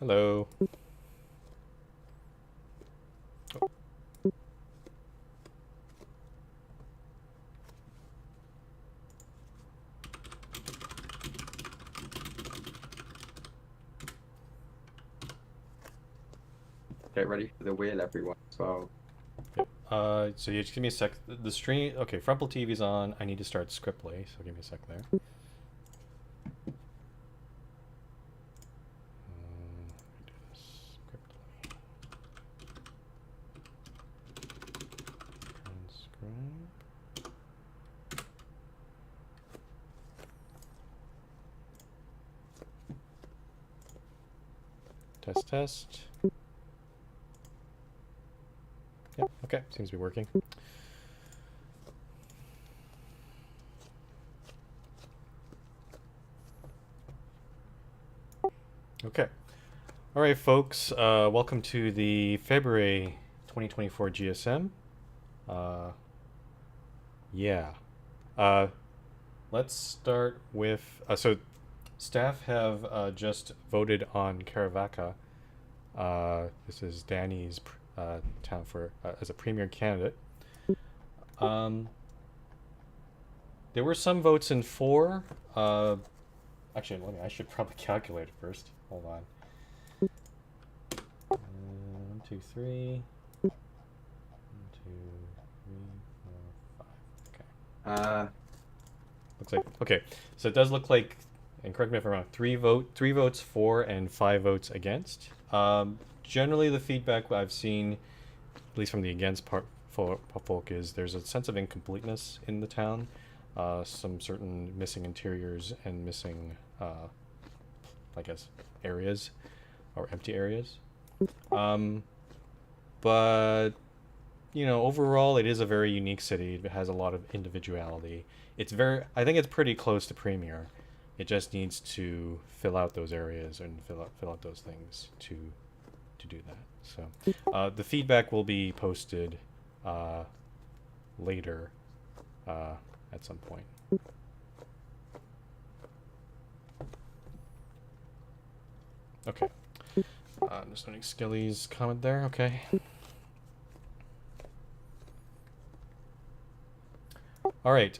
Hello. Get ready for the wheel, everyone. So, Yep. So you just give me a sec. The stream. Okay, Frumple TV's on. I need to start Scriptly, so give me a sec there. Do this Scriptly. Transcribe. Test, test. Yep. Okay, seems to be working. Okay. All right, folks. Welcome to the February 2024 GSM. Uh, yeah. Uh, let's start with. So, staff have just voted on Caravaca. This is Danny's town for as a premier candidate. Um, there were some votes in for. Actually, I should probably calculate it first. Hold on. 1, 2, 3. 1, 2, 3, 4, 5. Okay. uh, Looks like okay. So it does look like, and correct me if I'm wrong. Three votes for, and 5 votes against. Generally, the feedback I've seen, at least from the against part for folk, is there's a sense of incompleteness in the town. Some certain missing interiors and missing, I guess, areas or empty areas. Um, but overall, it is a very unique city. It has a lot of individuality. I think it's pretty close to Premier. It just needs to fill out those areas and fill out those things to do that. So the feedback will be posted uh, later uh, at some point. Okay. I'm just noting Skilly's comment there. Okay. All right.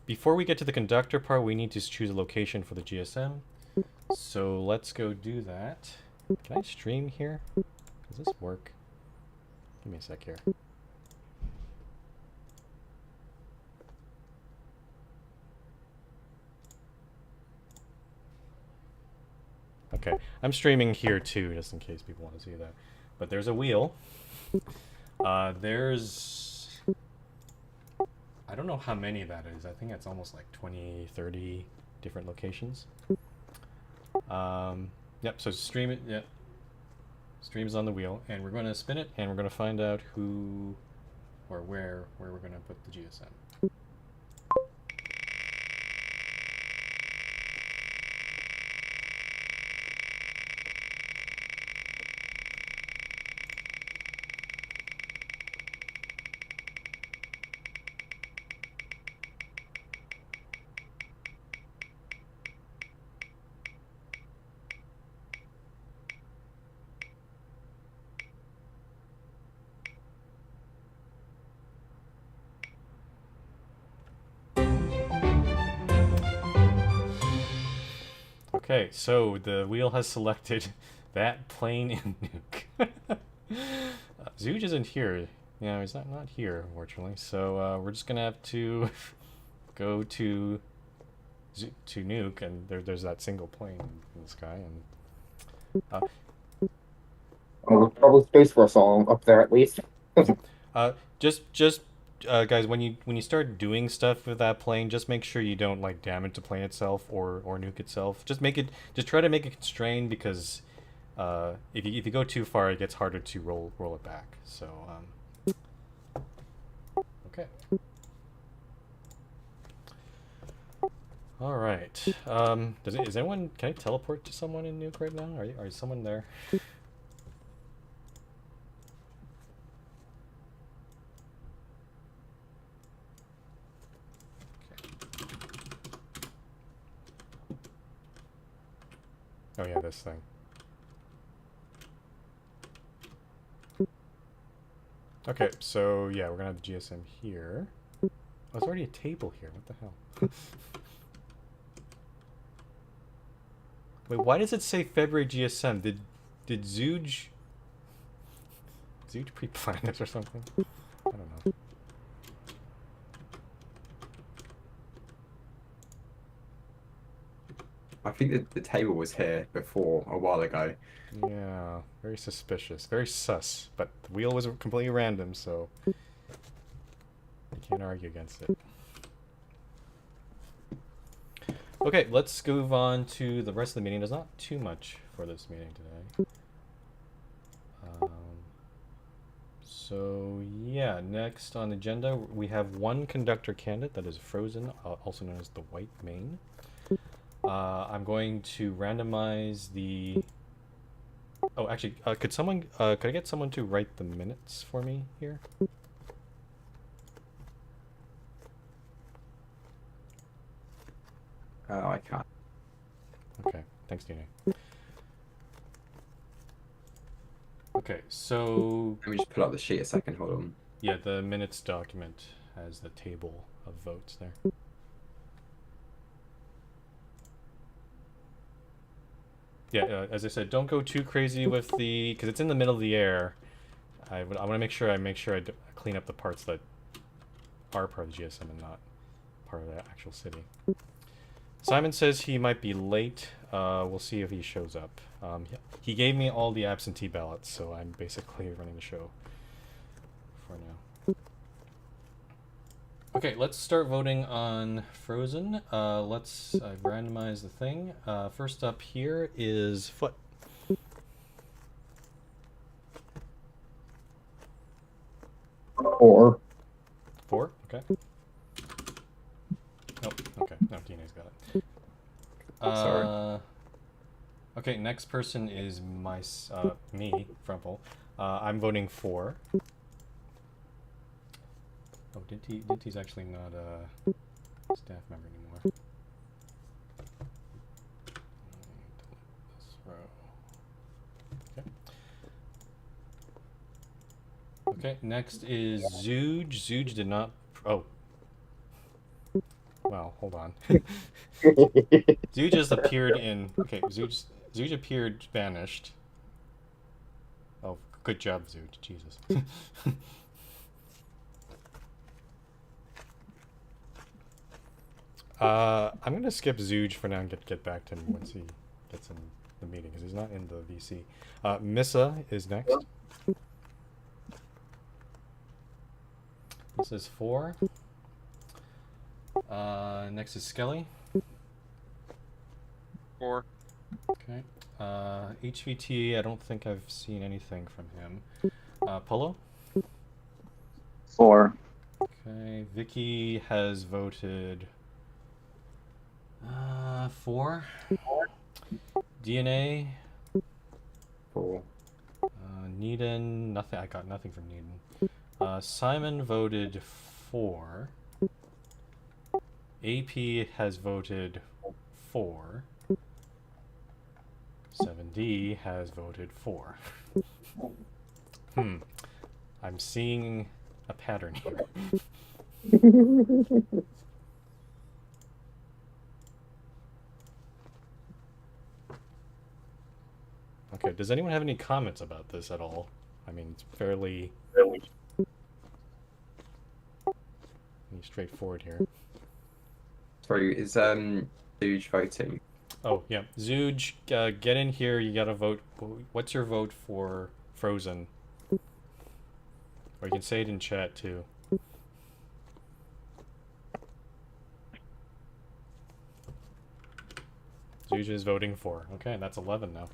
Before we get to the conductor part, we need to choose a location for the GSM. So let's go do that. Can I stream here? Does this work? Give me a sec here. Okay, I'm streaming here too, just in case people want to see that. But there's a wheel. There's... I don't know how many that is. I think it's almost like 20, 30 different locations. Yep, so stream it. Yep. Stream is on the wheel, and we're going to spin it, and we're going to find out who or where we're going to put the GSM. Okay, so the wheel has selected that plane in Nuke. Zuge isn't here. Yeah, he's not here, unfortunately. So we're just gonna have to go to Nuke, and there's that single plane in the sky, and well, there's probably space for us all up there at least. just guys, when you start doing stuff with that plane, just make sure you don't like damage the plane itself or nuke itself. Just try to make it constrained, because if you go too far, it gets harder to roll it back. So okay. All right. Is anyone? Can I teleport to someone in Nuke right now? Are someone there? Oh yeah, this thing. Okay, so yeah, we're gonna have the GSM here. Oh, there's already a table here. What the hell? Wait, why does it say February GSM? Did Zooj pre-plan this or something? I don't know. I think that the table was here before a while ago. Yeah, very suspicious, very sus. But the wheel was completely random, so you can't argue against it. Okay, let's move on to the rest of the meeting. There's not too much for this meeting today. So yeah, next on the agenda we have one conductor candidate that is frozen, also known as the white main. I'm going to randomize the. Oh, actually, could I get someone to write the minutes for me here? I can't. Okay, thanks, Dina. Okay, so Let me just pull up the sheet a second. Hold on. yeah, the minutes document has the table of votes there. Yeah, as I said, don't go too crazy with the, because it's in the middle of the air. I want to make sure I clean up the parts that are part of the GSM and not part of the actual city. Simon says he might be late. We'll see if he shows up. He gave me all the absentee ballots, so I'm basically running the show for now. Okay, let's start voting on Frozen. Let's randomize the thing. First up here is Foot. Or 4? Okay. Oh, okay. No, Tina's got it. Sorry. Okay, next person is me, Frumple. I'm voting 4. Oh, Dinty's actually not a staff member anymore. This row. Okay. Okay, next is Zooj. Zooj did not. Oh. Wow, hold on. Zooj just appeared in. Okay, Zooj appeared banished. Oh, good job, Zooj. Jesus. I'm gonna skip Zooj for now and get back to him once he gets in the meeting because he's not in the VC. Missa is next. This is 4. Next is Skelly. 4. Okay. HVT, I don't think I've seen anything from him. Polo? 4. Okay. Vicky has voted 4. DNA? 4. Needon, nothing. I got nothing from Needon. Simon voted 4. AP has voted 4. 7D has voted 4. I'm seeing a pattern here. Okay, does anyone have any comments about this at all? I mean, it's fairly straightforward here. Sorry, is Doge voting? Oh, yeah. Zooj, get in here. You gotta vote. What's your vote for Frozen? Or you can say it in chat, too. Zooj is voting for. Okay, that's 11 now.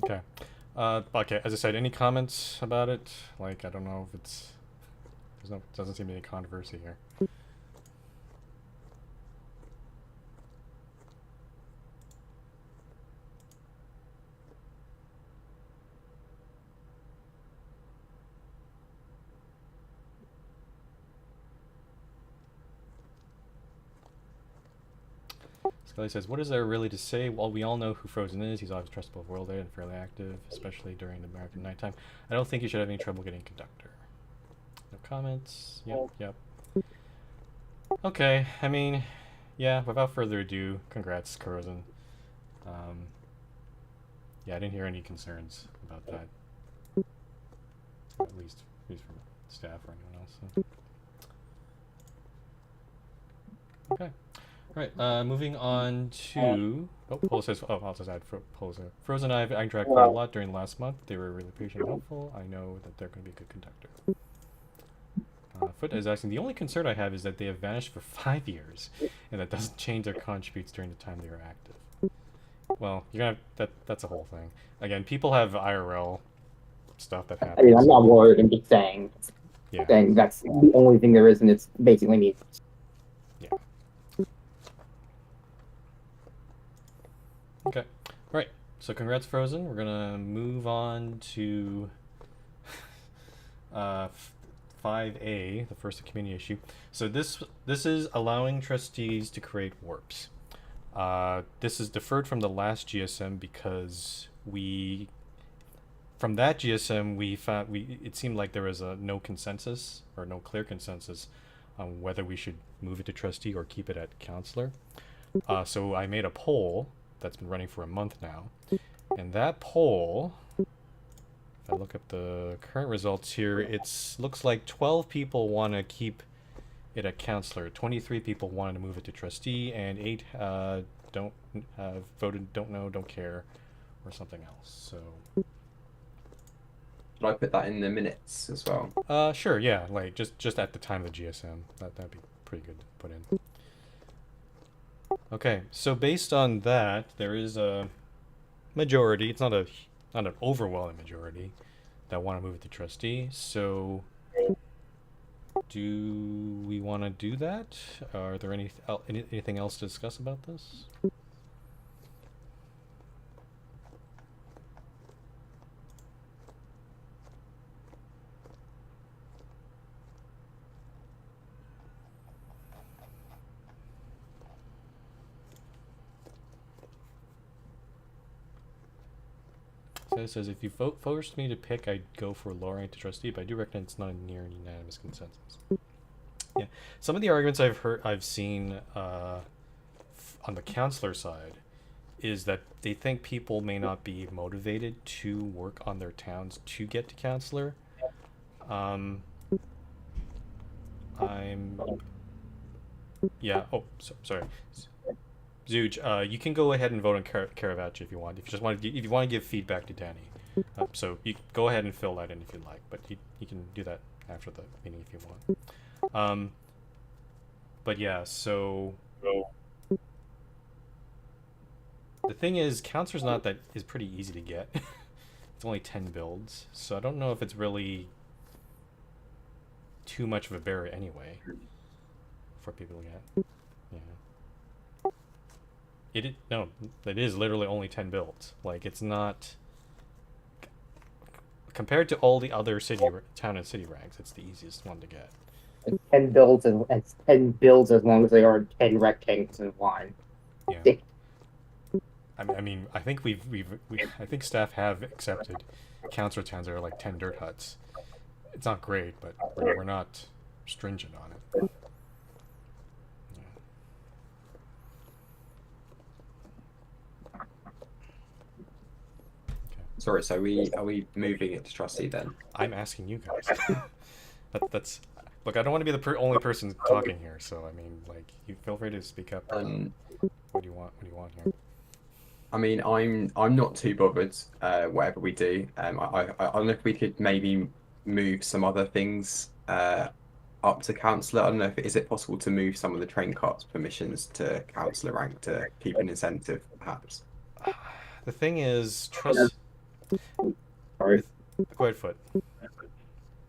Okay. Okay, as I said, any comments about it? Like, I don't know if it's... doesn't seem to be any controversy here. Scully says, "What is there really to say? Well, we all know who Frozen is. He's always trustable world and fairly active, especially during the marathon nighttime. I don't think you should have any trouble getting conductor." No comments. Yep. Okay, I mean, yeah, without further ado, congrats, Frozen. Yeah, I didn't hear any concerns about that. At least from staff or anyone else. So. Okay. Right, moving on to... Oh, Polo says... Oh, I'll just add Polo. Frozen and I interacted quite a lot during the last month. They were really patient and helpful. I know that they're going to be a good conductor. Foot is asking, the only concern I have is that they have vanished for 5 years, and that doesn't change their contributes during the time they are active. Well, you're gonna have... That's a whole thing. Again, people have IRL stuff that happens. I mean, I'm not worried. I'm just saying. Yeah. Saying that's the only thing there is, and it's basically me. Yeah. Okay. Right. So congrats, Frozen. We're gonna move on to 5A, the first community issue. So this is allowing trustees to create warps. This is deferred from the last GSM because from that GSM we found it seemed like there was no consensus or no clear consensus on whether we should move it to trustee or keep it at counselor. So I made a poll that's been running for a month now, and that poll, if I look up the current results here, it looks like 12 people want to keep it at counselor, 23 people wanted to move it to trustee, and 8 don't have voted, don't know, don't care, or something else. So Should I put that in the minutes as well? Sure, yeah, like just at the time of the GSM, that'd be pretty good to put in. Okay, so based on that, there is a majority. It's not an overwhelming majority that want to move it to trustee. So, do we want to do that? Are there anything else to discuss about this? So it says, if you forced me to pick, I'd go for Lorraine to trustee, but I do reckon it's not a near unanimous consensus. Yeah, some of the arguments I've seen on the counselor side is that they think people may not be motivated to work on their towns to get to counselor. Yeah. Oh, sorry. Zuj, you can go ahead and vote on Caravaggio if you want. If you want to give feedback to Danny, so you go ahead and fill that in if you'd like. But you can do that after the meeting if you want. But yeah, so the thing is, counselor's not that is pretty easy to get. It's only 10 builds, so I don't know if it's really too much of a barrier anyway for people to get. Yeah. It is literally only 10 builds. Like, it's not compared to all the other town and city ranks, it's the easiest one to get. 10 builds and 10 builds as long as they are 10 rectangles in line. Yeah. I mean, I think I think staff have accepted counselor towns that are like 10 dirt huts. It's not great, but we're not stringent on it. Sorry, so are we moving it to trustee then? I'm asking you guys. That's look. I don't want to be the only person talking here, so I mean, like, you feel free to speak up. What do you want? What do you want here? I mean, I'm not too bothered. Whatever we do, I don't know if we could maybe move some other things up to councillor. I don't know if is it possible to move some of the train carts permissions to councillor rank to keep an incentive, perhaps. The thing is, trust. Sorry. Go ahead, Foot.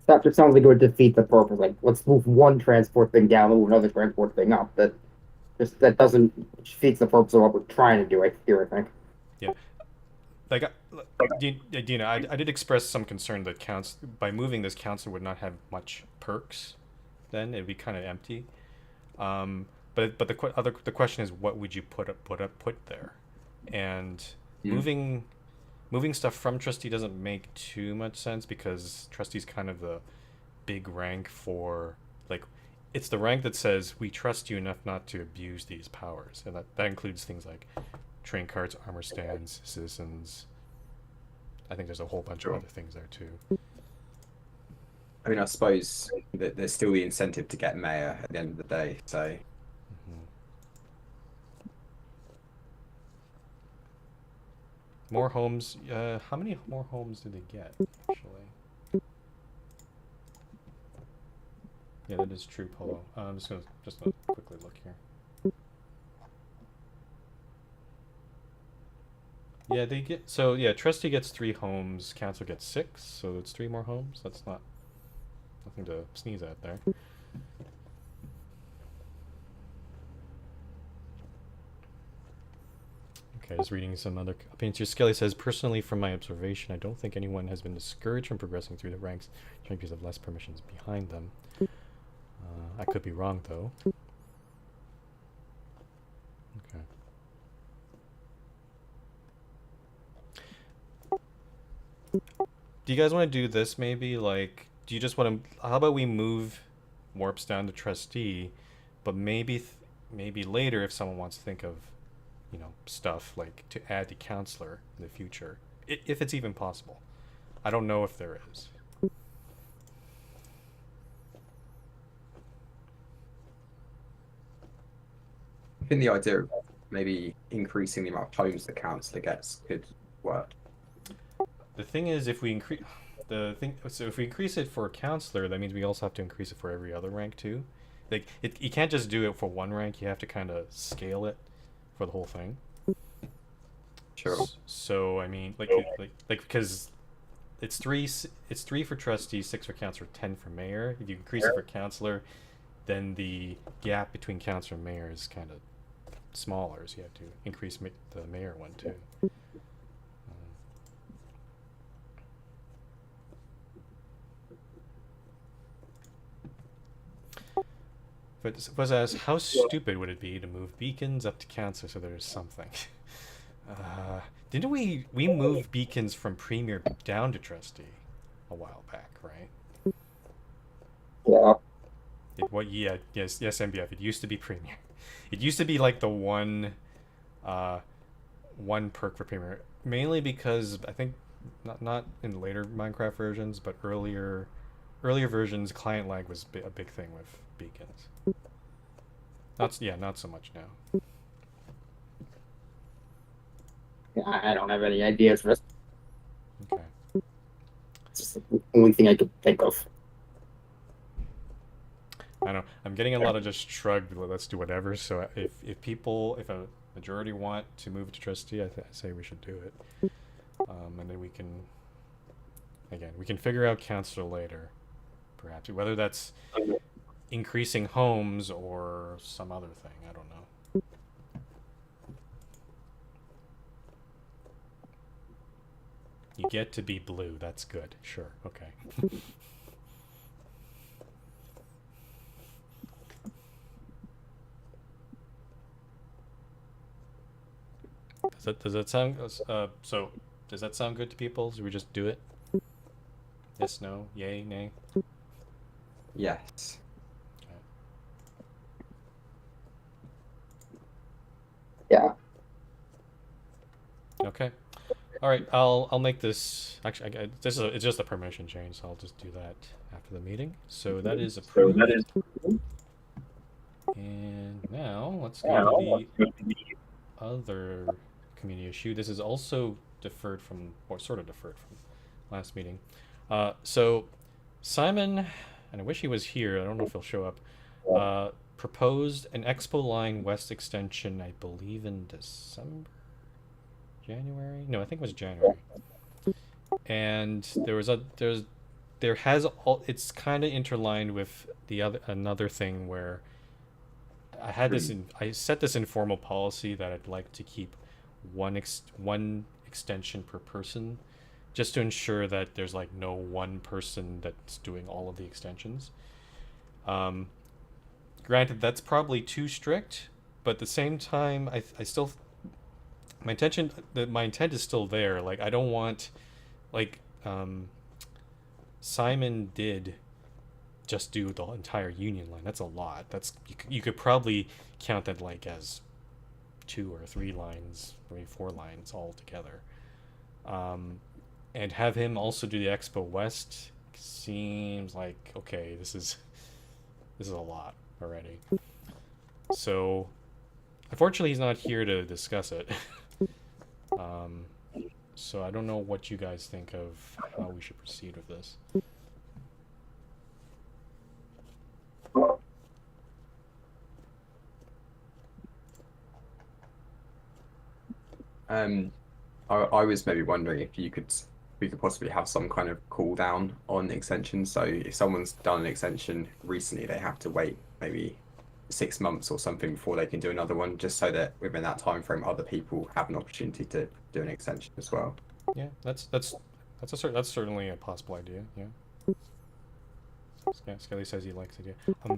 That just sounds like it would defeat the purpose. Like, let's move one transport thing down, move another transport thing up. That doesn't defeats the purpose of what we're trying to do. I think. Yeah. Like, Dina, I did express some concern that by moving this, council would not have much perks. Then it'd be kind of empty. the question is, what would you put there? And moving stuff from trustee doesn't make too much sense because trustee's kind of the big rank for, like, it's the rank that says we trust you enough not to abuse these powers, and that includes things like train carts, armor stands, citizens. I think there's a whole bunch of other things there too. I mean, I suppose that there's still the incentive to get mayor at the end of the day. So more homes. How many more homes do they get actually? Yeah, that is true, Polo. I'm just gonna quickly look here. Yeah, they get, so yeah, trustee gets 3 homes, council gets 6, so it's 3 more homes. That's nothing to sneeze at there. Okay, just reading some other opinions here. Skelly says, personally, from my observation, I don't think anyone has been discouraged from progressing through the ranks because of less permissions behind them. I could be wrong, though. Okay. Do you guys want to do this maybe? Like, do you just want to, how about we move warps down to trustee, but maybe later if someone wants to think of, you know, stuff like to add to counselor in the future, if it's even possible. I don't know if there is. I think the idea of maybe increasing the amount of homes the councillor gets could work. The thing is, if we increase if we increase it for counselor, that means we also have to increase it for every other rank too. Like, you can't just do it for one rank. You have to kind of scale it for the whole thing. Sure. So I mean, like because it's 3 for trustee, 6 for counselor, 10 for mayor. If you increase it for counselor, then the gap between counselor and mayor is kind of smaller, so you have to increase the mayor one too. But asked, how stupid would it be to move beacons up to counselor so there's something? Didn't we moved beacons from premier down to trustee a while back, right? Yeah. Yes, MBF. It used to be premier. It used to be like the one perk for premier, mainly because I think not in later Minecraft versions, but earlier versions, client lag was a big thing with beacons. Not so much now. I don't have any ideas for this. Okay. It's just the only thing I could think of. I know. I'm getting a lot of just shrugged. Let's do whatever. So if a majority want to move to trustee, I say we should do it. And then we can figure out counselor later, perhaps, whether that's increasing homes or some other thing. I don't know. You get to be blue. That's good. Sure. Okay. Does that sound so? Does that sound good to people? Should we just do it? Yes, no, yay, nay? Yes. Yeah. Okay. All right. I'll make this. Actually, it's just a permission change, so I'll just do that after the meeting. So that is approved. And now let's go to the other community issue. This is also deferred from, or sort of deferred from, last meeting. So Simon, and I wish he was here. I don't know if he'll show up. Proposed an Expo Line West extension, I believe in December, January. No, I think it was January. And it's kind of interlined with another thing where I set this informal policy that I'd like to keep one extension per person, just to ensure that there's like no one person that's doing all of the extensions. granted, that's probably too strict, but at the same time, I still my intent is still there. Like I don't want like Simon did just do the entire Union line. That's a lot. You could probably count that like as 2 or 3 lines, maybe 4 lines all together. And have him also do the Expo West seems like okay. This is a lot already. So, unfortunately, he's not here to discuss it. So I don't know what you guys think of how we should proceed with this. I was maybe wondering if we could possibly have some kind of cooldown on extensions. So if someone's done an extension recently, they have to wait maybe 6 months or something before they can do another one, just so that within that time frame, other people have an opportunity to do an extension as well. Yeah, that's certainly a possible idea. Yeah. Yeah, Skelly says he likes it. Yeah.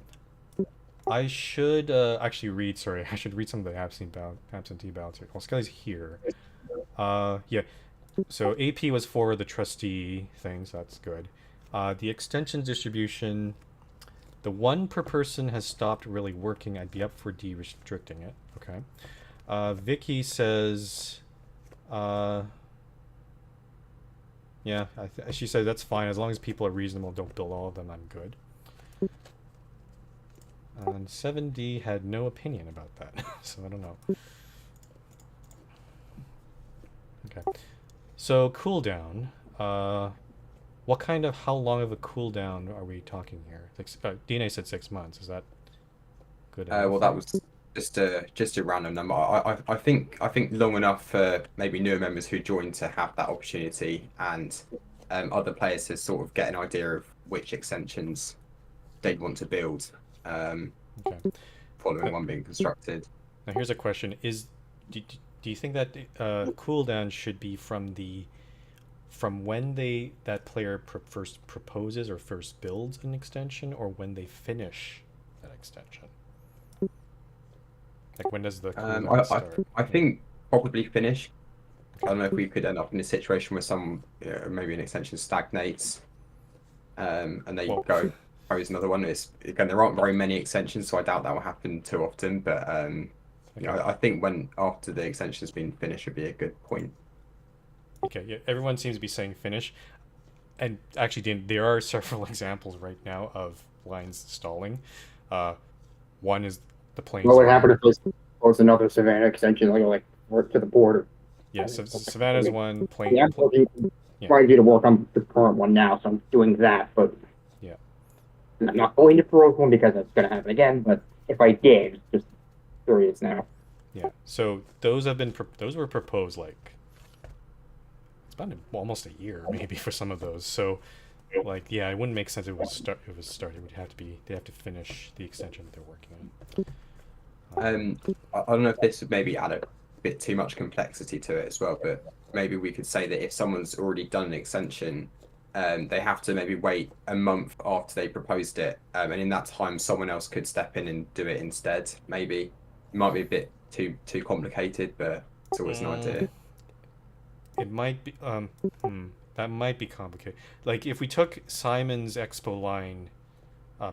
I should actually read. Sorry, I should read some of the absentee ballots here. Well, Skelly's here. Yeah. So AP was for the trustee things. That's good. The extension distribution, the one per person has stopped really working. I'd be up for de-restricting it. Okay. Vicky says, yeah, she said that's fine as long as people are reasonable. Don't build all of them. I'm good. And 7D had no opinion about that, so I don't know. Okay. So cooldown. How long of a cooldown are we talking here? DNA said 6 months. Is that good enough? Well, that was just a random number. I think long enough for maybe newer members who join to have that opportunity, and other players to sort of get an idea of which extensions they'd want to build. Okay. Following one being constructed. Now here's a question: do you think that cooldown should be from when that player first proposes or first builds an extension, or when they finish that extension? Like when does the cooldown start? I think probably finish. I don't know if we could end up in a situation where maybe an extension stagnates, and they go propose another one. Again, there aren't very many extensions, so I doubt that will happen too often. But I think after the extension has been finished would be a good point. Okay, yeah, everyone seems to be saying finish, and actually, there are several examples right now of lines stalling. One is the planes. What would happen if there's another Savannah extension, like work to the border? Yeah, so Savannah's one plane. Yeah, I'm trying to work on the current one now, so I'm doing that, but yeah, I'm not going to propose one because it's going to happen again. But if I did, just curious now. Yeah, so those were proposed like it's been almost a year maybe for some of those. So like yeah, it wouldn't make sense if it was start. It would have to be they have to finish the extension that they're working on. I don't know if this would maybe add a bit too much complexity to it as well, but maybe we could say that if someone's already done an extension, they have to maybe wait a month after they proposed it, and in that time someone else could step in and do it instead. Maybe it might be a bit too complicated, but it's always an idea. It might be that might be complicated. Like if we took Simon's Expo line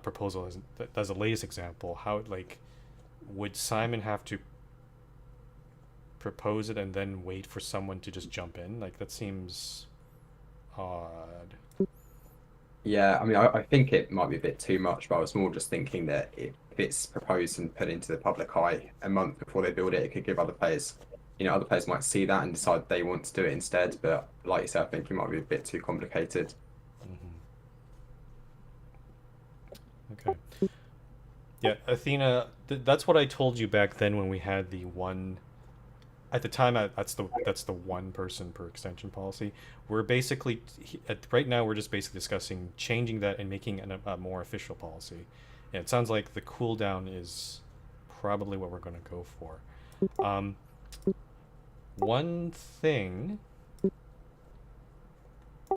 proposal as the latest example, would Simon have to propose it and then wait for someone to just jump in? Like that seems odd. Yeah, I mean, I think it might be a bit too much, but I was more just thinking that if it's proposed and put into the public eye a month before they build it, it could give other players, other players might see that and decide they want to do it instead. But like you said, I think it might be a bit too complicated. Okay. Yeah, Athena, that's what I told you back then when we had the one. At the time, that's the one person per extension policy. We're basically right now we're just basically discussing changing that and making a more official policy. And it sounds like the cooldown is probably what we're going to go for. One thing.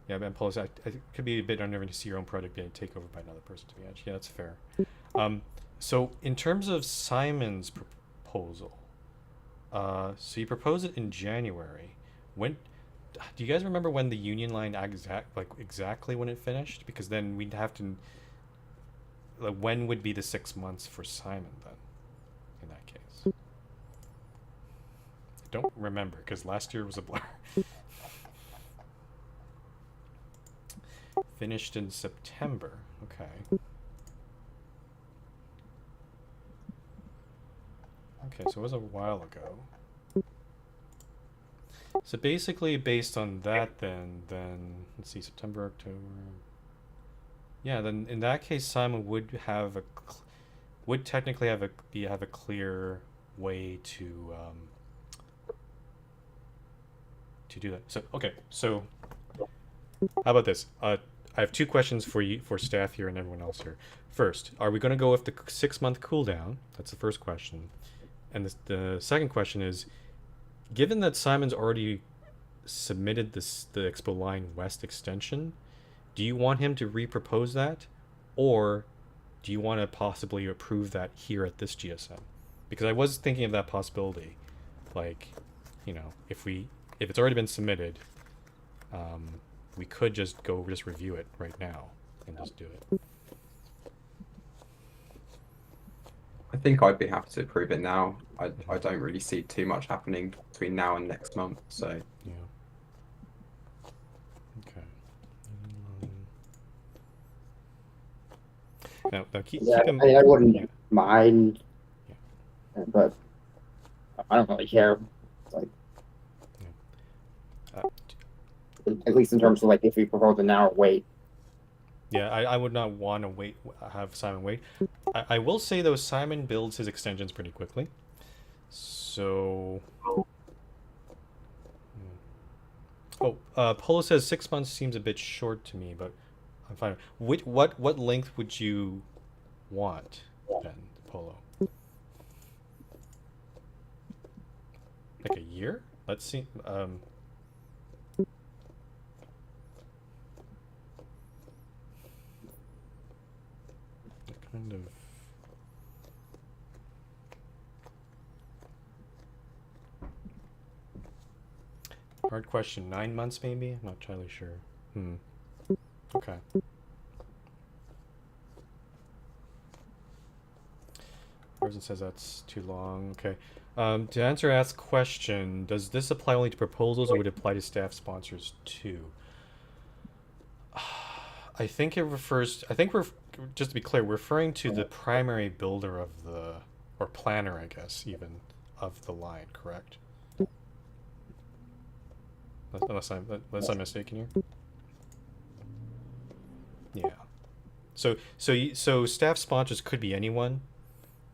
Yeah, Ben Paulus, it could be a bit unnerving to see your own product being taken over by another person. To be honest, yeah, that's fair. So in terms of Simon's proposal, so you proposed it in January. When do you guys remember when the Union Line exactly when it finished? Because then we'd have to like when would be the 6 months for Simon then? In that case, I don't remember because last year was a blur. Finished in September. Okay. Okay, so it was a while ago. So basically, based on that, then let's see, September, October. Yeah, then in that case, Simon would have would technically have a clear way to do that. So okay, so how about this? I have two questions for you, for staff here and everyone else here. First, are we going to go with the 6 month cooldown? That's the first question. And the second question is, given that Simon's already submitted the Expo Line West extension, do you want him to repropose that, or do you want to possibly approve that here at this GSM? Because I was thinking of that possibility, like, if it's already been submitted, we could just review it right now and just do it. I think I'd be happy to approve it now. I don't really see too much happening between now and next month, so Yeah. Okay. Now keep Yeah, in I wouldn't yeah. mind, Yeah. but I don't really care. Like, Uh, at least in terms of like if we propose it now or wait. Yeah, I would not want to have Simon wait. I will say though, Simon builds his extensions pretty quickly. So, Polo says 6 months seems a bit short to me, but I'm fine. What length would you want then, Polo? Like a year? Let's see. Kind of. Hard question. 9 months, maybe? I'm not entirely sure. Okay. Person says that's too long. Okay. To answer asked question, does this apply only to proposals or would it apply to staff sponsors too? I think it refers. I think we're just to be clear, we're referring to the primary builder of or planner, I guess, even of the line. Correct? Unless I'm mistaken here. Yeah. So staff sponsors could be anyone,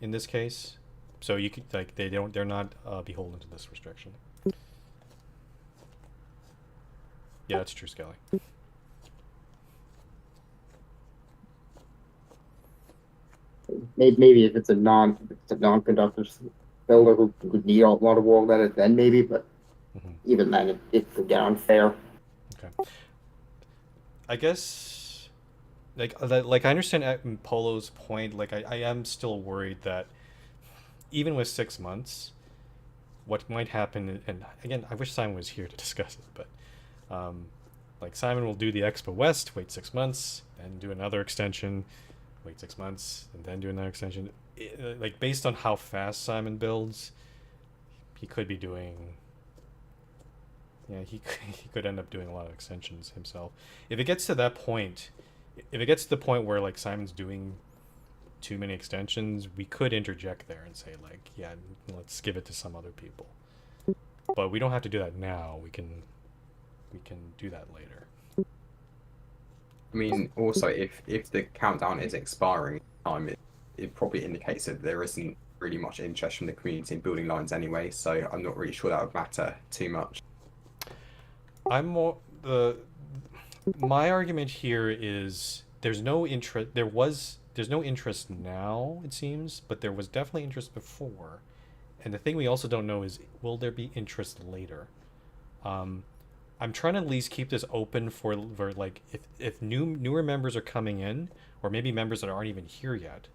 in this case. So you could they're not beholden to this restriction. Yeah, that's true, Skelly. Maybe if it's a non-conductor builder who would need a lot of wall edit, then maybe. But even then, it could get unfair. Okay. I guess, like I understand Polo's point. Like I am still worried that even with 6 months, what might happen, and again, I wish Simon was here to discuss it, but like Simon will do the Expo West, wait 6 months, then do another extension, wait 6 months, and then do another extension. Like based on how fast Simon builds, he could be doing. Yeah, he could end up doing a lot of extensions himself. If it gets to that point, where like Simon's doing too many extensions, we could interject there and say like, yeah, let's give it to some other people. But we don't have to do that now. We can do that later. I mean, also if the countdown is expiring it probably indicates that there isn't really much interest from the community in building lines anyway, so I'm not really sure that would matter too much. My argument here is there's no interest. There's no interest now, it seems, but there was definitely interest before. And the thing we also don't know is, will there be interest later? I'm trying to at least keep this open for like if newer members are coming in, or maybe members that aren't even here yet.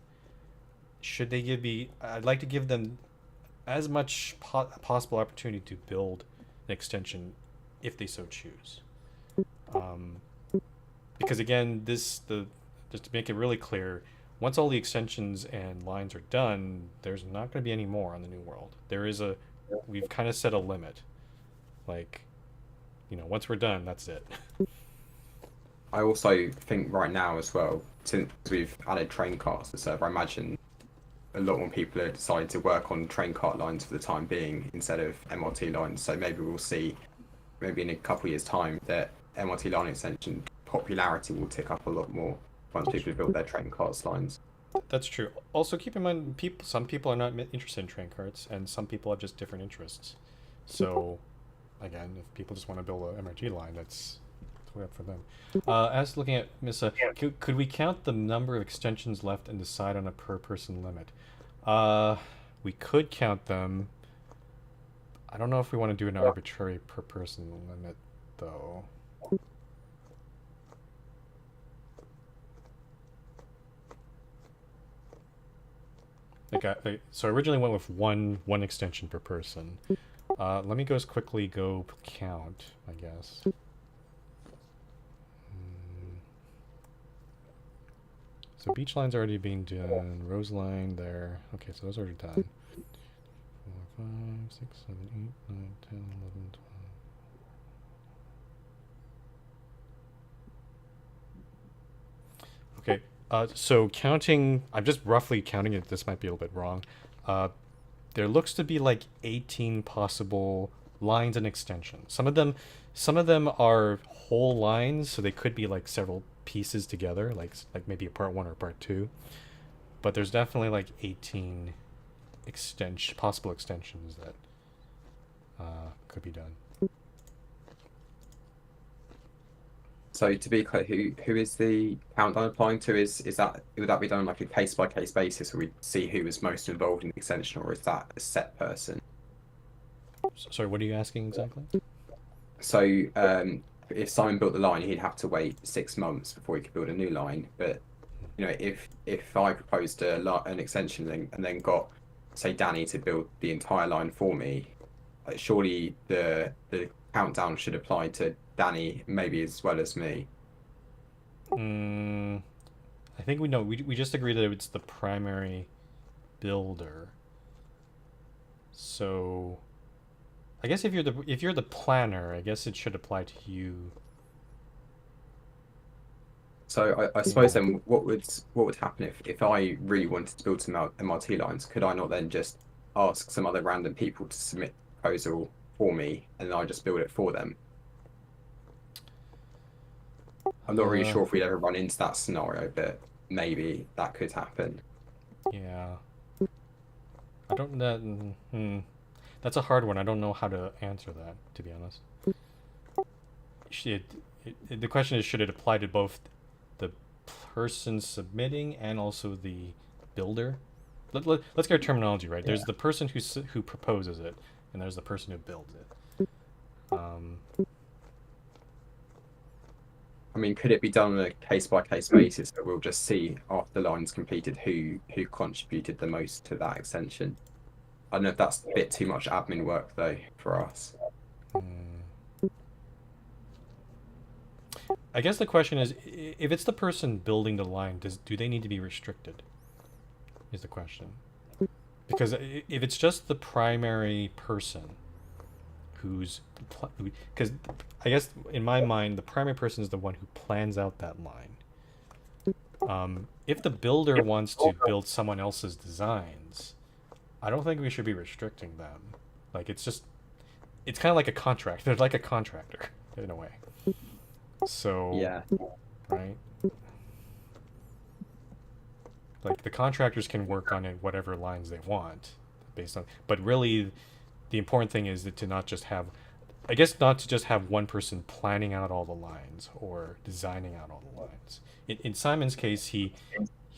should they I'd like to give them as much possible opportunity to build an extension if they so choose. Um, because again, just to make it really clear, once all the extensions and lines are done, there's not going to be any more on the new world. We've kind of set a limit. Like, once we're done, that's it. I also think right now as well, since we've added train carts to the server, I imagine a lot more people are deciding to work on train cart lines for the time being instead of MRT lines. So maybe we'll see, maybe in a couple of years' time, that MRT line extension popularity will tick up a lot more once people have built their train carts lines. That's true. Also, keep in mind, some people are not interested in train carts, and some people have just different interests. So, again, if people just want to build a MRT line, that's way up for them. As looking at Missa, could we count the number of extensions left and decide on a per person limit? We could count them. I don't know if we want to do an arbitrary per person limit, though. So I originally went with one extension per person. Let me quickly go count, I guess. So beach line's already being done. Rose line there. Okay, so those are already done. 4, 5, 6, 7, 8, 9, 10, 11, 12. Okay, so counting, I'm just roughly counting it. This might be a little bit wrong. There looks to be like 18 possible lines and extensions. Some of them are whole lines, so they could be like several pieces together, like maybe a part 1 or part 2. But there's definitely like 18 possible extensions that could be done. So to be clear, who is the countdown applying to? Would that be done on like a case by case basis, where we see who was most involved in the extension, or is that a set person? Sorry, what are you asking exactly? So if Simon built the line, he'd have to wait 6 months before he could build a new line. But if I proposed an extension and then got, say, Danny to build the entire line for me, surely the countdown should apply to Danny maybe as well as me. I think we know. We just agreed that it's the primary builder. So I guess if you're the planner, I guess it should apply to you. So I suppose then what would happen if I really wanted to build some MRT lines? Could I not then just ask some other random people to submit a proposal for me, and then I just build it for them? I'm not really sure if we'd ever run into that scenario, but maybe that could happen. Yeah. I don't. That's a hard one. I don't know how to answer that, to be honest. The question is, should it apply to both the person submitting and also the builder? Let's get our terminology right. There's the person who proposes it, and there's the person who builds it. I mean, could it be done on a case by case basis, that we'll just see after the line's completed who contributed the most to that extension? I don't know if that's a bit too much admin work though for us. I guess the question is, if it's the person building the line, do they need to be restricted? Is the question. Because if it's just the primary person because I guess in my mind the primary person is the one who plans out that line. If the builder wants to build someone else's designs, I don't think we should be restricting them. Like it's kind of like a contract. They're like a contractor in a way. So yeah, right. Like the contractors can work on it whatever lines they want based on, but really the important thing is to not just have one person planning out all the lines or designing out all the lines. In Simon's case, he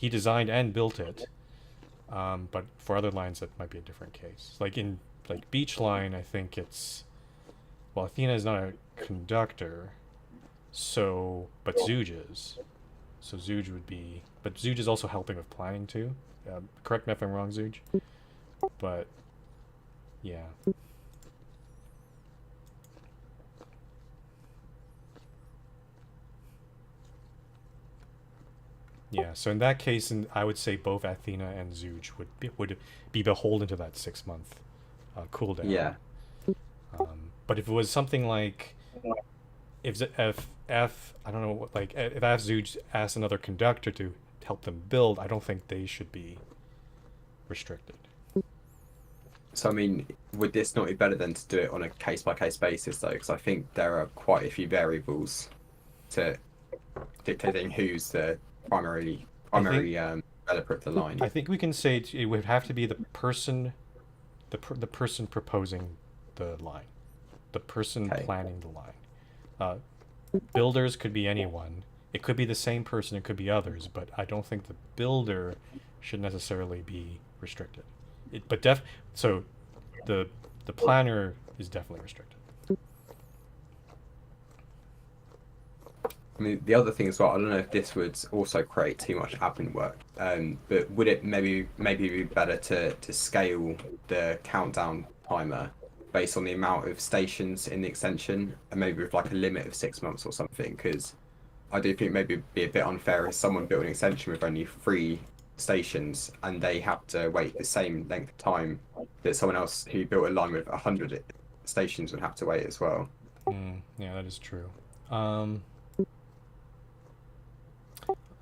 designed and built it, but for other lines that might be a different case. Like in Beach Line, I think Athena is not a conductor, but Zuge is. So Zuge would be, but Zuge is also helping with planning too. Correct me if I'm wrong, Zuge. But yeah. Yeah, so in that case, I would say both Athena and Zuge would be beholden to that 6 month cooldown. Yeah. But if it was something like, if I don't know what, like if Zuge asked another conductor to help them build, I don't think they should be restricted. So I mean, would this not be better than to do it on a case by case basis though? Because I think there are quite a few variables to dictating who's the primary developer of the line. I think we can say it would have to be the person, the person proposing the line, the person planning the line. Builders could be anyone. It could be the same person. It could be others. But I don't think the builder should necessarily be restricted. So the planner is definitely restricted. I mean, the other thing as well, I don't know if this would also create too much admin work, but would it maybe be better to scale the countdown timer based on the amount of stations in the extension, and maybe with like a limit of 6 months or something? Because I do think maybe it'd be a bit unfair if someone built an extension with only 3 stations and they have to wait the same length of time that someone else who built a line with 100 stations would have to wait as well. Yeah, that is true.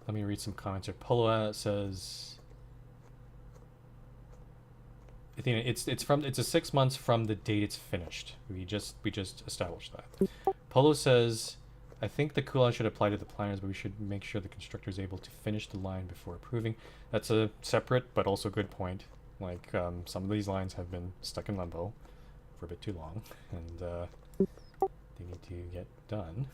Let me read some comments here. Poloa says, Athena, it's a 6 months from the date it's finished. We just established that. Polo says, I think the cooldown should apply to the planners, but we should make sure the constructor is able to finish the line before approving. That's a separate but also good point. Like some of these lines have been stuck in limbo for a bit too long, and they need to get done.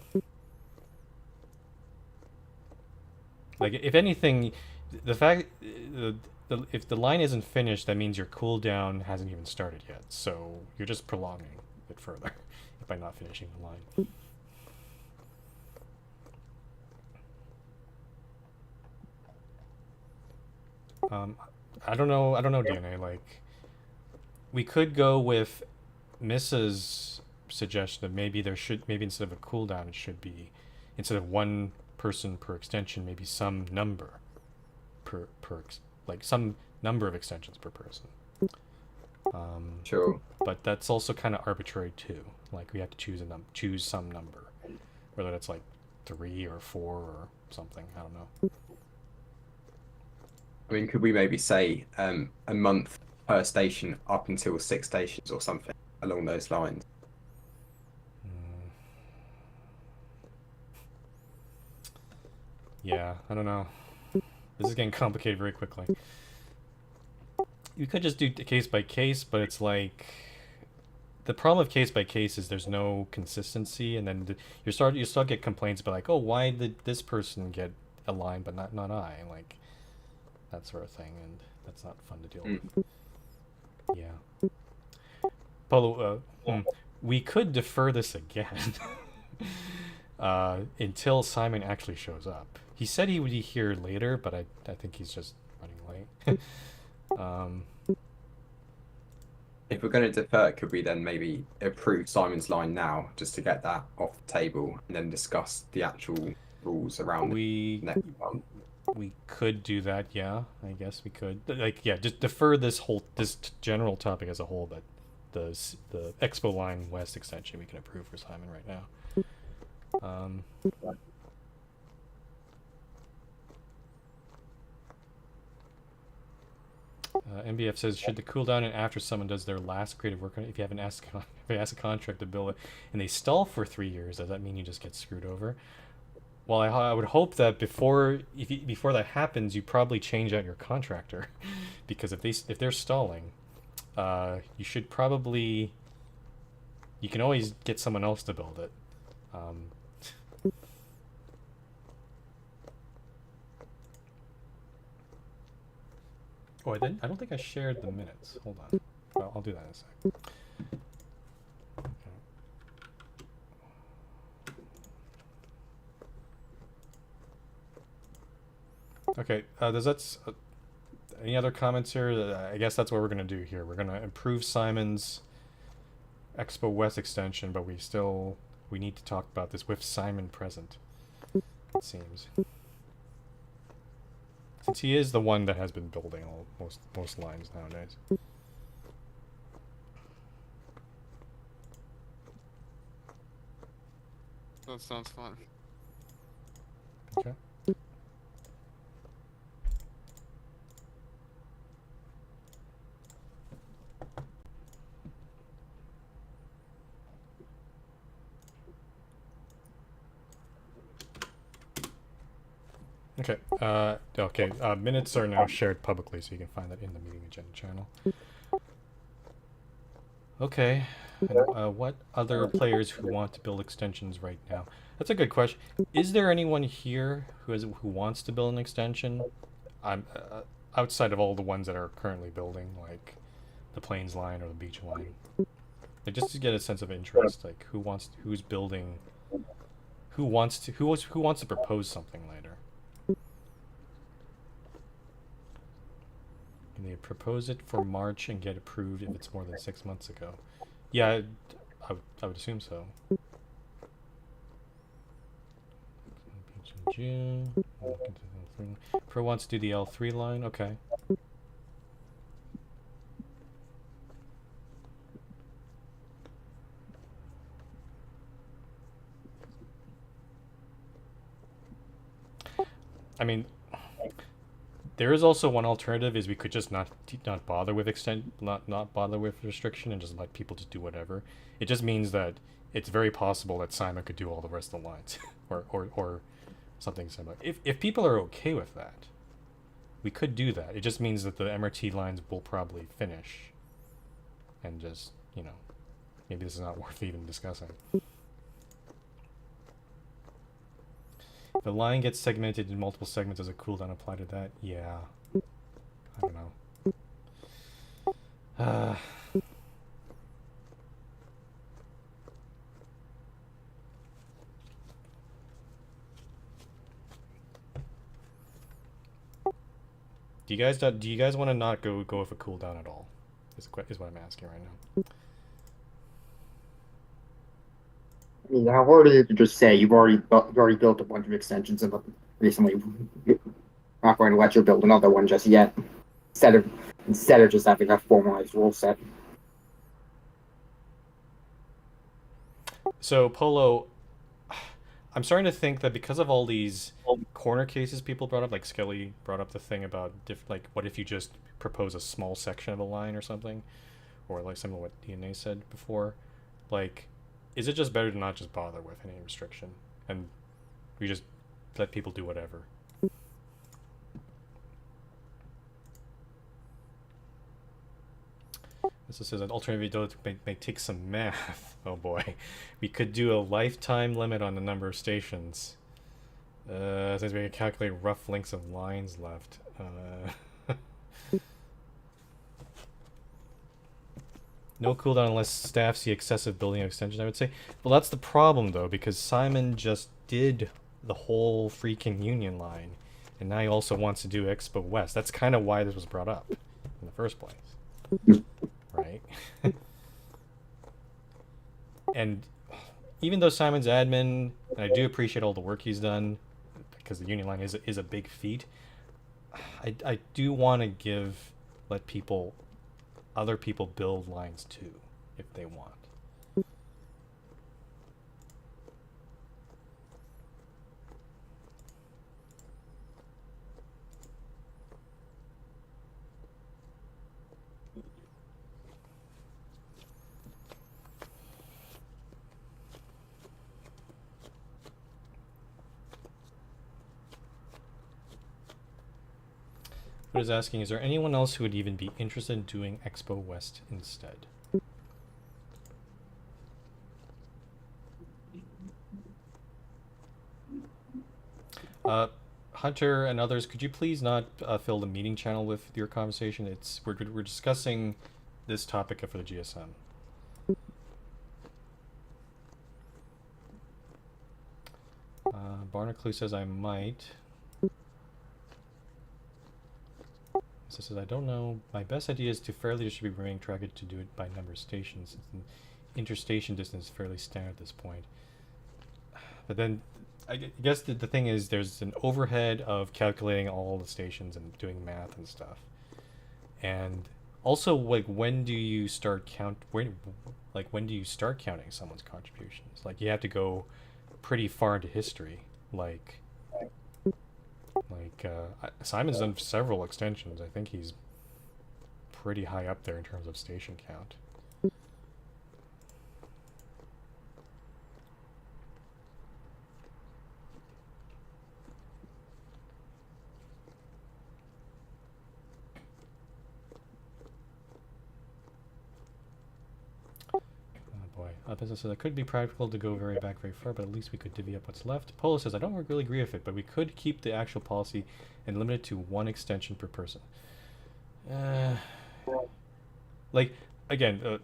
Like, if anything, the fact if the line isn't finished, that means your cooldown hasn't even started yet. So you're just prolonging it further by not finishing the line. I don't know, DNA. Like, we could go with Mrs. suggestion that maybe instead of a cooldown, it should be, instead of one person per extension, maybe some number like some number of extensions per person. Sure. But that's also kind of arbitrary too. Like, we have to choose some number, whether that's like 3 or 4 or something. I don't know. I mean, could we maybe say a month per station up until 6 stations or something along those lines? Yeah, I don't know. This is getting complicated very quickly. You could just do case by case, but it's like, the problem of case by case is there's no consistency, and then you start get complaints about like, oh, why did this person get a line but not I, like that sort of thing, and that's not fun to deal with. Yeah. Polo, we could defer this again until Simon actually shows up. He said he would be here later, but I think he's just running late. If we're going to defer, could we then maybe approve Simon's line now, just to get that off the table, and then discuss the actual rules around the next one? We could do that, yeah. I guess we could. Like, yeah, just defer this general topic as a whole, but the Expo Line West extension we can approve for Simon right now. MBF says, should the cooldown and after someone does their last creative work on it, if you haven't asked a contract to build it and they stall for 3 years, does that mean you just get screwed over? Well, I would hope that before that happens, you probably change out your contractor, because if they're stalling, you should probably, you can always get someone else to build it. Oh, I don't think I shared the minutes. Hold on. Well, I'll do that in a sec. Okay, does that... any other comments here? I guess that's what we're going to do here. We're going to improve Simon's Expo West extension, but we need to talk about this with Simon present, it seems. Since he is the one that has been building most lines nowadays. That sounds fun. Okay. Okay. Okay. Minutes are now shared publicly, so you can find that in the meeting agenda channel. Okay. And, what other players who want to build extensions right now? That's a good question. Is there anyone here who wants to build an extension? I'm outside of all the ones that are currently building, like the Plains line or the Beach line. Like, just to get a sense of interest, like who's building, who wants to propose something later. Can they propose it for March and get approved if it's more than 6 months ago? Yeah, I would assume so. June. Pro wants to do the L3 line. Okay. I mean, there is also one alternative: is we could just not bother with not bother with restriction and just let people just do whatever. It just means that it's very possible that Simon could do all the rest of the lines, or something similar. If people are okay with that, we could do that. It just means that the MRT lines will probably finish, and just, you know, maybe this is not worth even discussing. If the line gets segmented in multiple segments, does a cooldown apply to that? Yeah. I don't know. Do you guys want to not go with a cooldown at all? Is what I'm asking right now. I mean, how hard is it to just say you've already built a bunch of extensions and recently you're not going to let you build another one just yet, instead of just having a formalized rule set. So Polo, I'm starting to think that because of all these corner cases people brought up, like Skelly brought up the thing about like, what if you just propose a small section of a line or something, or like some of what DNA said before, like, is it just better to not just bother with any restriction and we just let people do whatever? This says an alternative video may take some math. Oh boy. We could do a lifetime limit on the number of stations. Since we can calculate rough lengths of lines left. No cooldown unless staff see excessive building extension, I would say. Well, that's the problem, though, because Simon just did the whole freaking Union line. And now he also wants to do Expo West. That's kind of why this was brought up in the first place. Right? And even though Simon's admin, and I do appreciate all the work he's done, because the Union line is a big feat, I do want to let other people build lines too, if they want. What is asking, is there anyone else who would even be interested in doing Expo West instead? Hunter and others, could you please not fill the meeting channel with your conversation? We're discussing this topic for the GSM. Barnaclue says I might. So it says, I don't know. My best idea is to fairly distribute remaining traffic to do it by number of stations. Since the interstation distance is fairly standard at this point. But then, guess the thing is, there's an overhead of calculating all the stations and doing math and stuff. And also, like, when do you start when do you start counting someone's contributions? Like, you have to go pretty far into history. Simon's done several extensions. I think he's pretty high up there in terms of station count. Business says it could be practical to go back very far, but at least we could divvy up what's left. Polo says I don't really agree with it, but we could keep the actual policy and limit it to one extension per person. Like again,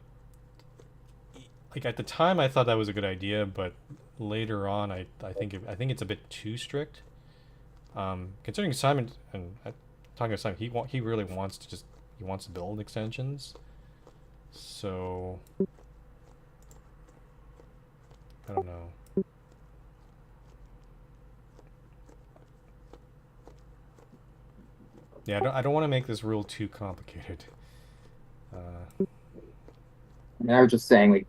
like at the time I thought that was a good idea, but later on I think it's a bit too strict. Considering Simon and talking to Simon, he really wants to build extensions, so. I don't know. Yeah, I don't want to make this rule too complicated. I mean, I was just saying,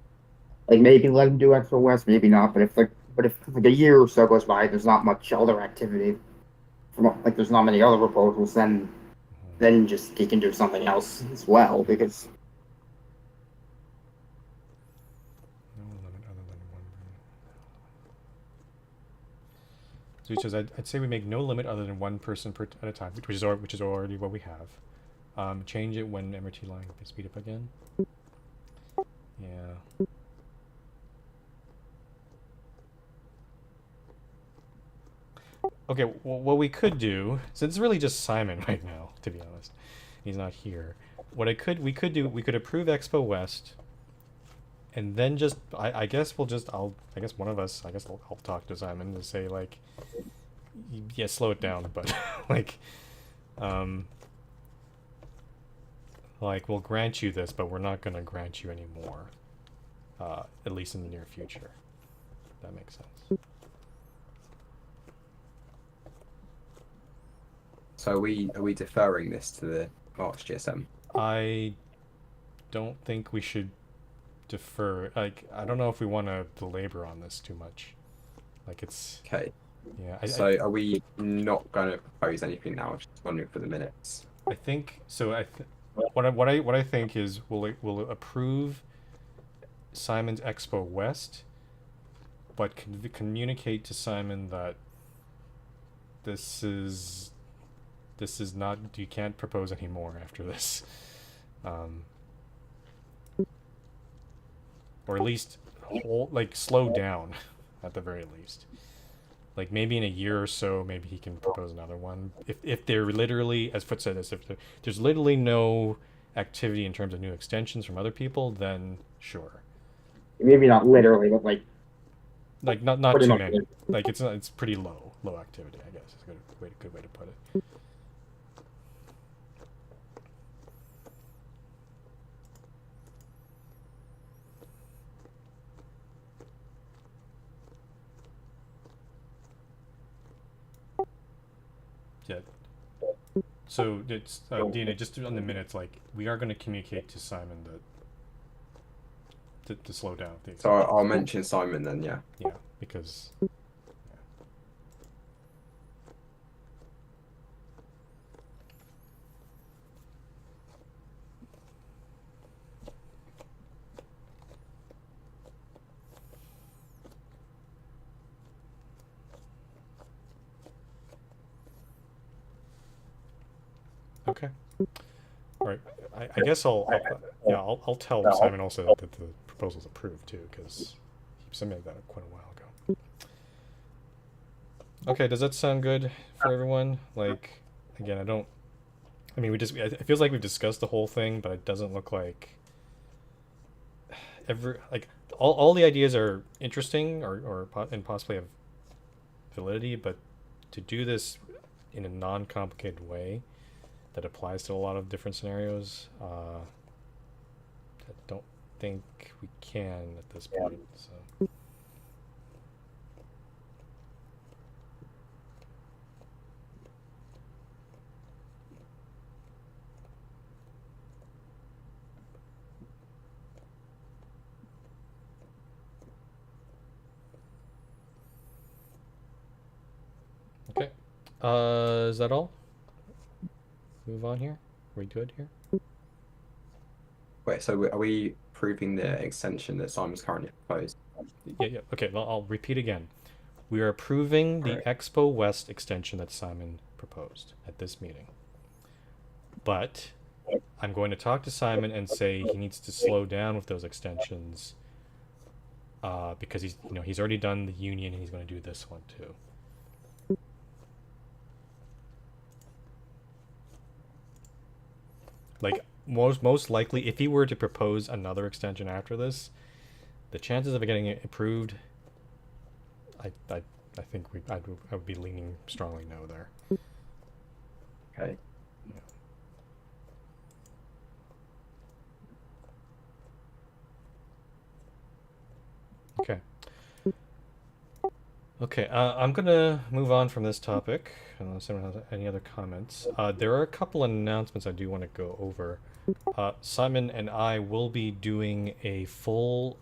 like maybe let them do Expo West, maybe not. But if a year or so goes by, there's not much other activity. There's not many other proposals, then just he can do something else as well because. So he says, I'd say we make no limit other than one person at a time, which is already what we have. Change it when MRT line can speed up again. Yeah. Okay, well, what we could do, since it's really just Simon right now, to be honest, he's not here. We could approve Expo West, and then I guess I'll talk to Simon to say, like, yeah, slow it down, but like we'll grant you this, but we're not going to grant you any more, at least in the near future. If that makes sense. So are we deferring this to the March GSM? I don't think we should defer. Like, I don't know if we want to belabor on this too much. Like, it's okay. Yeah. So are we not going to propose anything now? Just wondering for the minutes. I think so. What I think is we'll approve Simon's Expo West, but communicate to Simon that this is not, you can't propose any more after this, or at least slow down at the very least. Like, maybe in a year or so, maybe he can propose another one. If they're literally, as Foot said, if there's literally no activity in terms of new extensions from other people, then sure. Maybe not literally, but not too many. Like, it's pretty low activity, I guess. Is a good way to put it. Yeah. So it's Dina, just on the minutes, like, we are going to communicate to Simon that to slow down. So I'll mention Simon then, yeah. Yeah, because. Okay. All right. I guess I'll tell Simon also that the proposal's approved too, because he submitted that quite a while ago. Okay. Does that sound good for everyone? Like, again, it feels like we've discussed the whole thing, but it doesn't look like all the ideas are interesting and possibly have validity, but to do this in a non-complicated way, that applies to a lot of different scenarios. I don't think we can at this point. So. Okay. Is that all? Move on here. Are we good here? Wait, so are we approving the extension that Simon's currently proposed? Yeah. Okay. Well, I'll repeat again. We are approving the Right. Expo West extension that Simon proposed at this meeting. But I'm going to talk to Simon and say he needs to slow down with those extensions because he's already done the union and he's going to do this one too. Like most likely, if he were to propose another extension after this, the chances of it getting it approved, I think I would be leaning strongly no there. Okay. Yeah. Okay. Okay, I'm gonna move on from this topic, unless anyone has any other comments. There are a couple announcements I do want to go over. Simon and I will be doing a full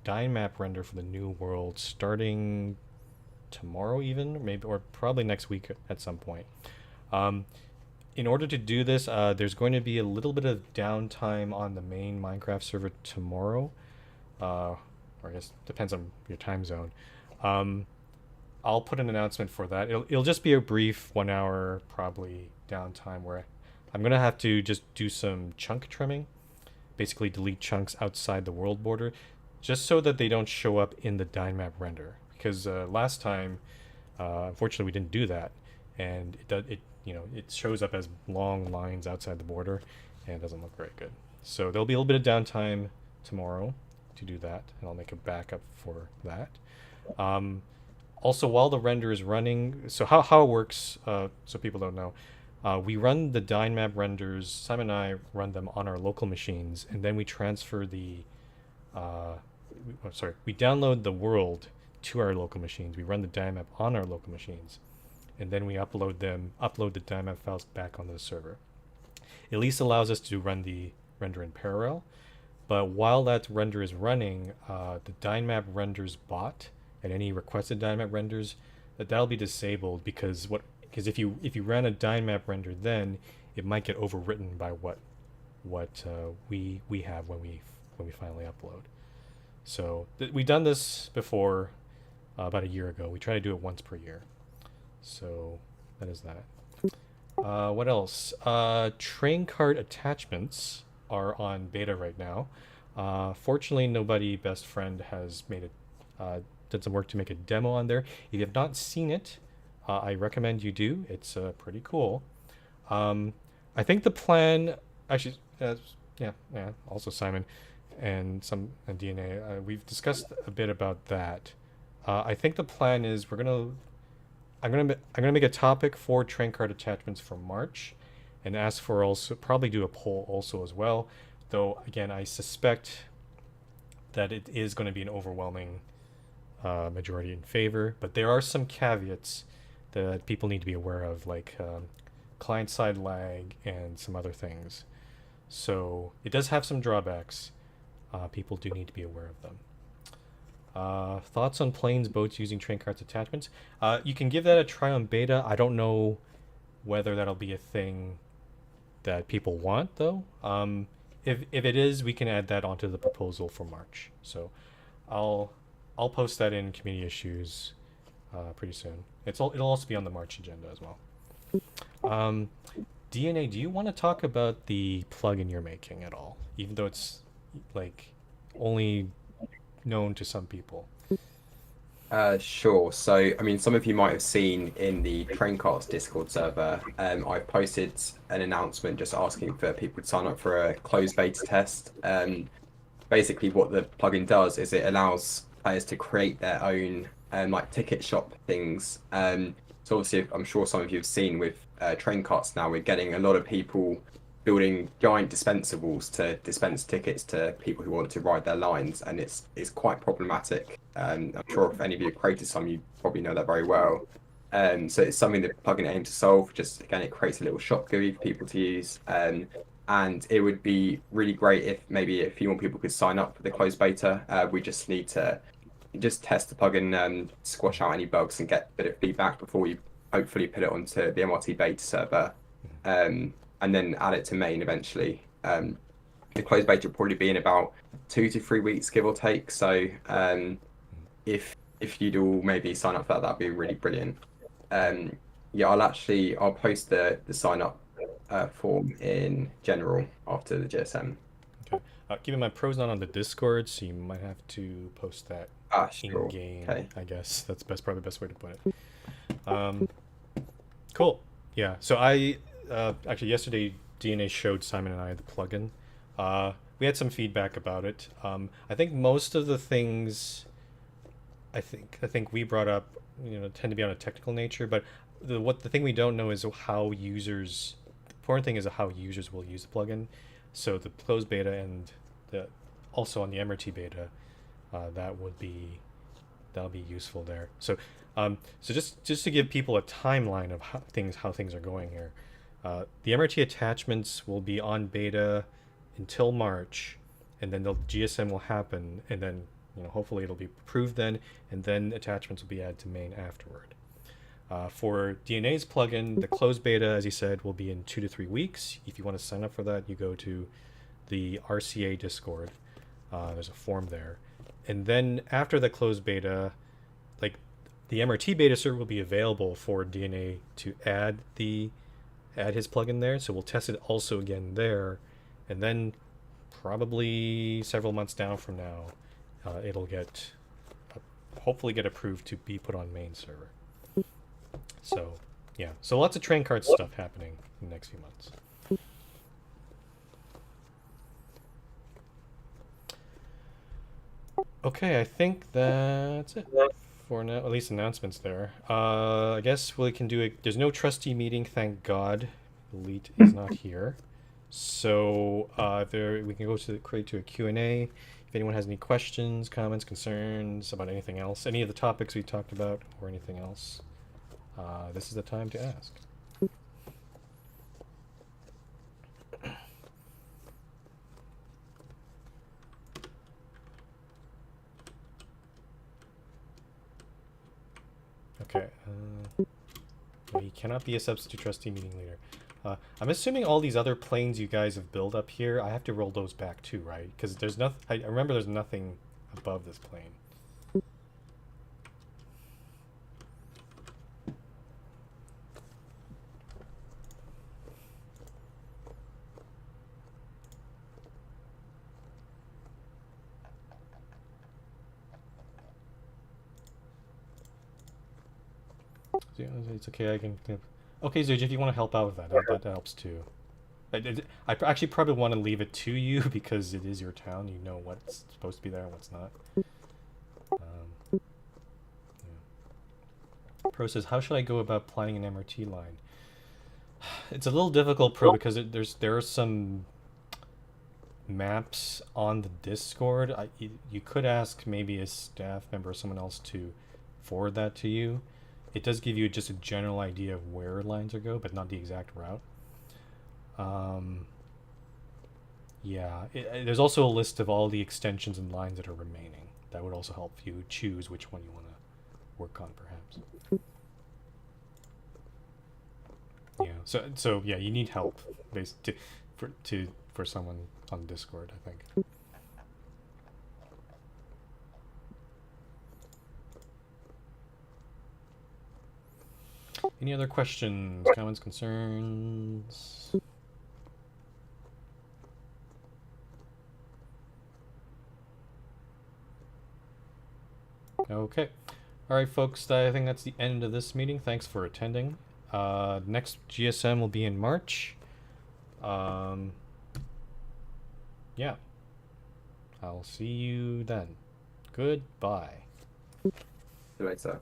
dyne map render for the new world starting tomorrow even, maybe, or probably next week at some point. In order to do this, there's going to be a little bit of downtime on the main Minecraft server tomorrow. Or I guess depends on your time zone. I'll put an announcement for that. It'll just be a brief 1 hour probably downtime where I'm gonna have to just do some chunk trimming, basically delete chunks outside the world border, just so that they don't show up in the dyne map render. Because last time, unfortunately, we didn't do that, and it shows up as long lines outside the border, and it doesn't look very good. So there'll be a little bit of downtime tomorrow to do that, and I'll make a backup for that. Also, while the render is running, so how it works, so people don't know, we run the dyne map renders. Simon and I run them on our local machines, and then we transfer we download the world to our local machines. We run the dyne map on our local machines, and then we upload the dyne map files back onto the server. It at least allows us to run the render in parallel. But while that render is running, the dyne map renders bot and any requested dyne map renders, that'll be disabled because if you ran a dyne map render, then it might get overwritten by what we have when we finally upload. So we've done this before about a year ago. We try to do it once per year. So that is that. What else? Train card attachments are on beta right now. Fortunately, nobody best friend has made it did some work to make a demo on there. If you have not seen it, I recommend you do. It's pretty cool. I think the plan actually also Simon and DNA, we've discussed a bit about that. I think the plan is I'm gonna make a topic for train card attachments for March, and ask for also probably do a poll also as well. Though again, I suspect that it is going to be an overwhelming majority in favor, but there are some caveats that people need to be aware of, like client-side lag and some other things. So it does have some drawbacks. People do need to be aware of them. Thoughts on planes, boats using train cards attachments? You can give that a try on beta. I don't know whether that'll be a thing that people want, though. If it is, we can add that onto the proposal for March. So I'll post that in community issues pretty soon. It'll also be on the March agenda as well. DNA, do you want to talk about the plugin you're making at all? Even though it's like only known to some people. Sure. So, I mean, some of you might have seen in the Traincards Discord server, I posted an announcement just asking for people to sign up for a closed beta test. Basically, what the plugin does is it allows players to create their own like ticket shop things. So obviously, I'm sure some of you have seen with train carts now, we're getting a lot of people building giant dispenser walls to dispense tickets to people who want to ride their lines, and it's quite problematic. I'm sure if any of you have created some, you probably know that very well. So it's something that plugin aims to solve. Just again, it creates a little shop GUI for people to use. And it would be really great if maybe a few more people could sign up for the closed beta. We just need to just test the plugin, squash out any bugs, and get a bit of feedback before we hopefully put it onto the MRT beta server, and then add it to main eventually. The closed beta will probably be in about 2 to 3 weeks, give or take. So if you'd all maybe sign up for that, that'd be really brilliant. Yeah, I'll post the sign up form in general after the GSM. Okay. Keep in mind, Pro's not on the Discord, so you might have to post that Sure. in-game. Okay. I guess that's probably the best way to put it. Cool. Yeah. So I actually yesterday DNA showed Simon and I the plugin. We had some feedback about it. I think most of the things I think we brought up, tend to be on a technical nature, but the thing we don't know is how users. The important thing is how users will use the plugin. So the closed beta and also on the MRT beta, that'll be useful there. So just to give people a timeline of how things are going here, the MRT attachments will be on beta until March, and then the GSM will happen, and then hopefully it'll be approved then, and then attachments will be added to main afterward. For DNA's plugin, the closed beta, as you said, will be in 2 to 3 weeks. If you want to sign up for that, you go to the RCA Discord. There's a form there. And then after the closed beta, like the MRT beta server will be available for DNA to add his plugin there. So we'll test it also again there. And then probably several months down from now, it'll hopefully get approved to be put on main server. So yeah, so lots of train cart stuff happening in the next few months. Okay, I think that's it for now, at least announcements there. I guess we can do it. There's no trustee meeting, thank God. Elite is not here. So we can go to a Q&A. If anyone has any questions, comments, concerns about anything else, any of the topics we talked about or anything else, this is the time to ask. Okay. He cannot be a substitute trustee meeting leader. I'm assuming all these other planes you guys have built up here, I have to roll those back too, right? Because there's nothing. I remember there's nothing above this plane. It's okay. I can. Okay, Zuj, if you want to help out with that helps too. I actually probably want to leave it to you because it is your town. You know what's supposed to be there and what's not. Yeah. Pro says, how should I go about planning an MRT line? It's a little difficult, Pro, because there are some maps on the Discord. You could ask maybe a staff member or someone else to forward that to you. It does give you just a general idea of where lines are go, but not the exact route. Yeah, there's also a list of all the extensions and lines that are remaining. That would also help you choose which one you want to work on, perhaps. Yeah. So yeah, you need help, for someone on Discord, I think. Any other questions, comments, concerns? Okay. All right, folks, I think that's the end of this meeting. Thanks for attending. Next GSM will be in March. Yeah. I'll see you then. Goodbye. See you later.